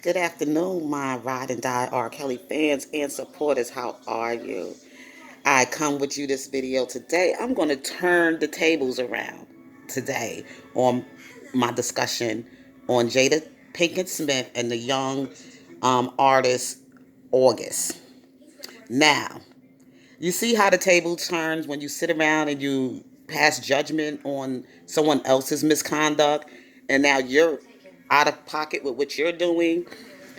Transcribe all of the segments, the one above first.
Good afternoon, my ride and die R. Kelly fans and supporters. How are you? I come with you this video today. I'm going to turn the tables around today on my discussion on Jada Pinkett Smith and the young artist August. Now, you see how the table turns when you sit around and you pass judgment on someone else's misconduct, and now you're out of pocket with what you're doing.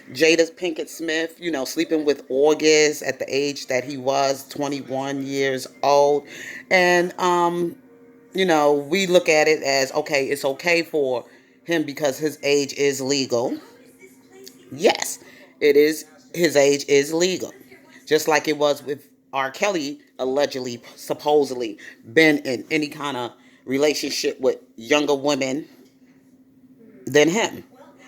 Jada Pinkett Smith, sleeping with August at the age that he was, 21 years old. And, we look at it as okay, it's okay for him because his age is legal. Yes, it is. His age is legal. Just like it was with R. Kelly, allegedly, supposedly, been in any kind of relationship with younger women than him.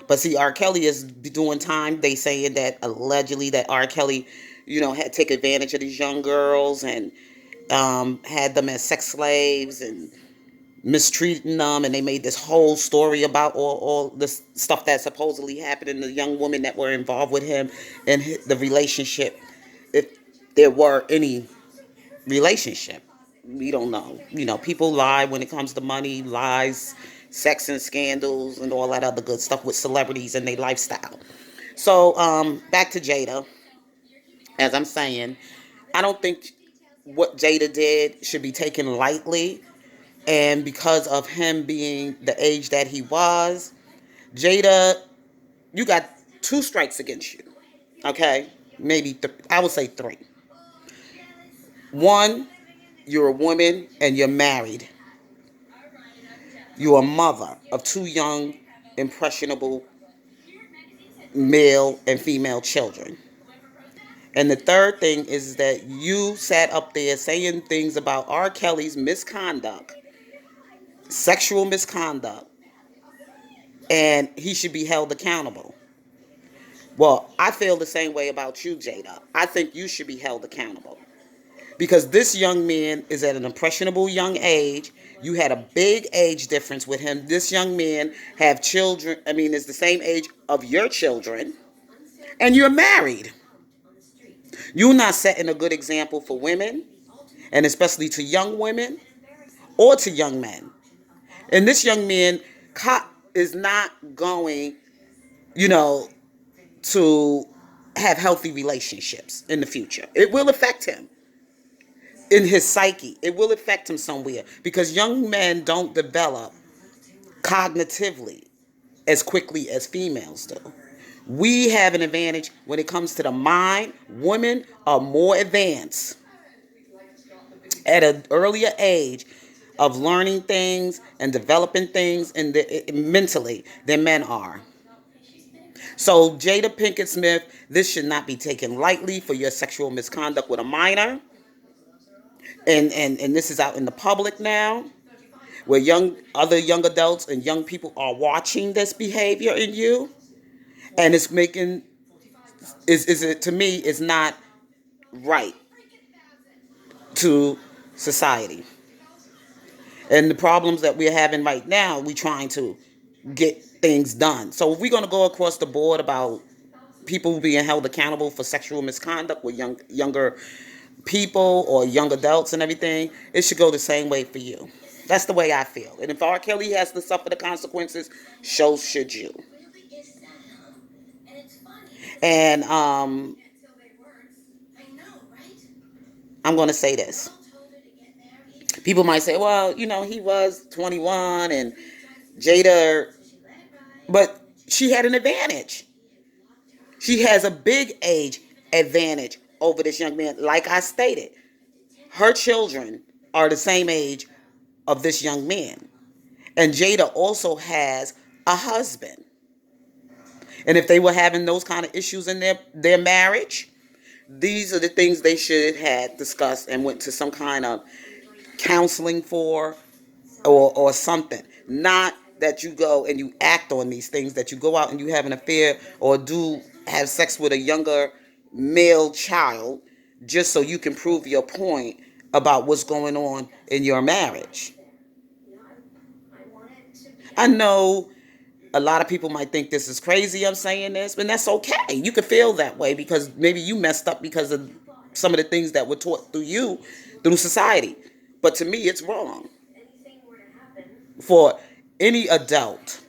But see, R. Kelly is doing time. They saying that allegedly that R. Kelly, had take advantage of these young girls and had them as sex slaves and mistreating them, and they made this whole story about all this stuff that supposedly happened in the young women that were involved with him and the relationship, if there were any relationship. We don't know. People lie when it comes to money, lies, sex and scandals, and all that other good stuff with celebrities and their lifestyle. So, back to Jada. As I'm saying, I don't think what Jada did should be taken lightly. And because of him being the age that he was, Jada, you got two strikes against you. Okay? Maybe, I would say three. One, you're a woman and you're married. You're a mother of two young, impressionable male and female children. And the third thing is that you sat up there saying things about R. Kelly's misconduct, sexual misconduct, and he should be held accountable. Well, I feel the same way about you, Jada. I think you should be held accountable. Because this young man is at an impressionable young age. You had a big age difference with him. This young man have children, is the same age of your children, and you're married. You're not setting a good example for women, and especially to young women or to young men. And this young man is not going, you know, to have healthy relationships in the future. It will affect him in his psyche. It will affect him somewhere because young men don't develop cognitively as quickly as females do. We have an advantage when it comes to the mind. Women are more advanced at an earlier age of learning things and developing things mentally than men are. So Jada Pinkett Smith, this should not be taken lightly for your sexual misconduct with a minor. And this is out in the public now, where other young adults and young people are watching this behavior in you, and it's making is it to me is not right to society. And the problems that we're having right now, we trying to get things done. So if we're going to go across the board about people being held accountable for sexual misconduct with younger people or young adults and everything, it should go the same way for you. That's the way I feel. And if R. Kelly has to suffer the consequences, so should you. And I'm going to say this. People might say, well, he was 21 and Jada, but she had an advantage. She has a big age advantage over this young man. Like I stated, her children are the same age of this young man. And Jada also has a husband. And if they were having those kind of issues in their marriage, these are the things they should have discussed and went to some kind of counseling for or something. Not that you go and you act on these things, that you go out and you have an affair or do have sex with a younger male child just so you can prove your point about what's going on in your marriage. I know a lot of people might think this is crazy, I'm saying this, but that's okay. You could feel that way because maybe you messed up because of some of the things that were taught through you, through society. But to me, it's wrong for any adult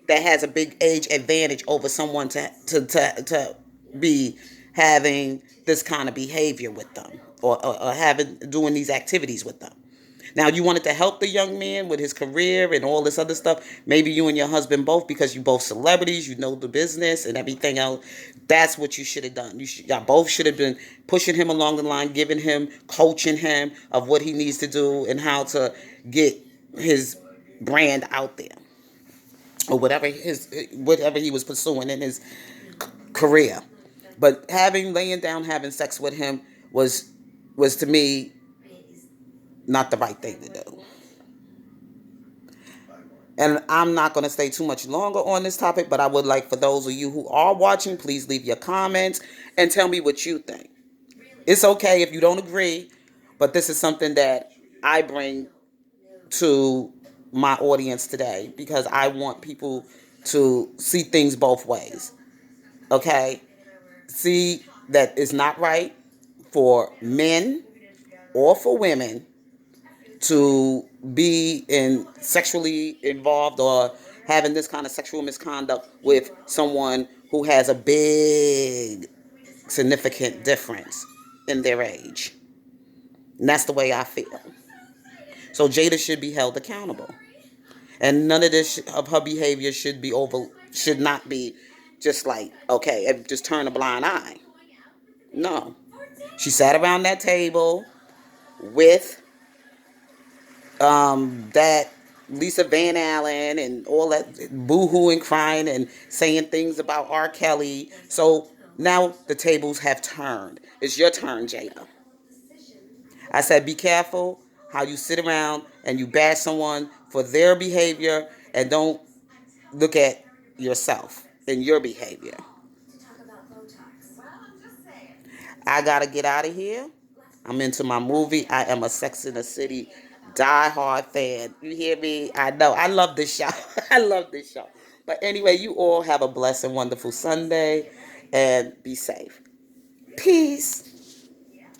that has a big age advantage over someone to be having this kind of behavior with them, or having doing these activities with them. Now, you wanted to help the young man with his career and all this other stuff. Maybe you and your husband both, because you both celebrities, you know the business and everything else. That's what you should have done. Y'all both should have been pushing him along the line, giving him, coaching him of what he needs to do and how to get his brand out there, or whatever he was pursuing in his career. But laying down, having sex with him was to me not the right thing to do. And I'm not going to stay too much longer on this topic, but I would like for those of you who are watching, please leave your comments and tell me what you think. It's okay if you don't agree, but this is something that I bring to my audience today because I want people to see things both ways. Okay? See that it's not right for men or for women to be in sexually involved or having this kind of sexual misconduct with someone who has a big significant difference in their age. And that's the way I feel. So Jada should be held accountable. And none of this of her behavior should not be just like, okay, just turn a blind eye. No. She sat around that table with that Lisa Van Allen and all that boo-hooing, crying, and saying things about R. Kelly. So now the tables have turned. It's your turn, Jada. I said, be careful how you sit around and you bash someone for their behavior and don't look at yourself and your behavior. I gotta get out of here. I'm into my movie. I am a Sex in the City diehard fan. You hear me? I know. I love this show. I love this show. But anyway, you all have a blessed and wonderful Sunday and be safe. Peace.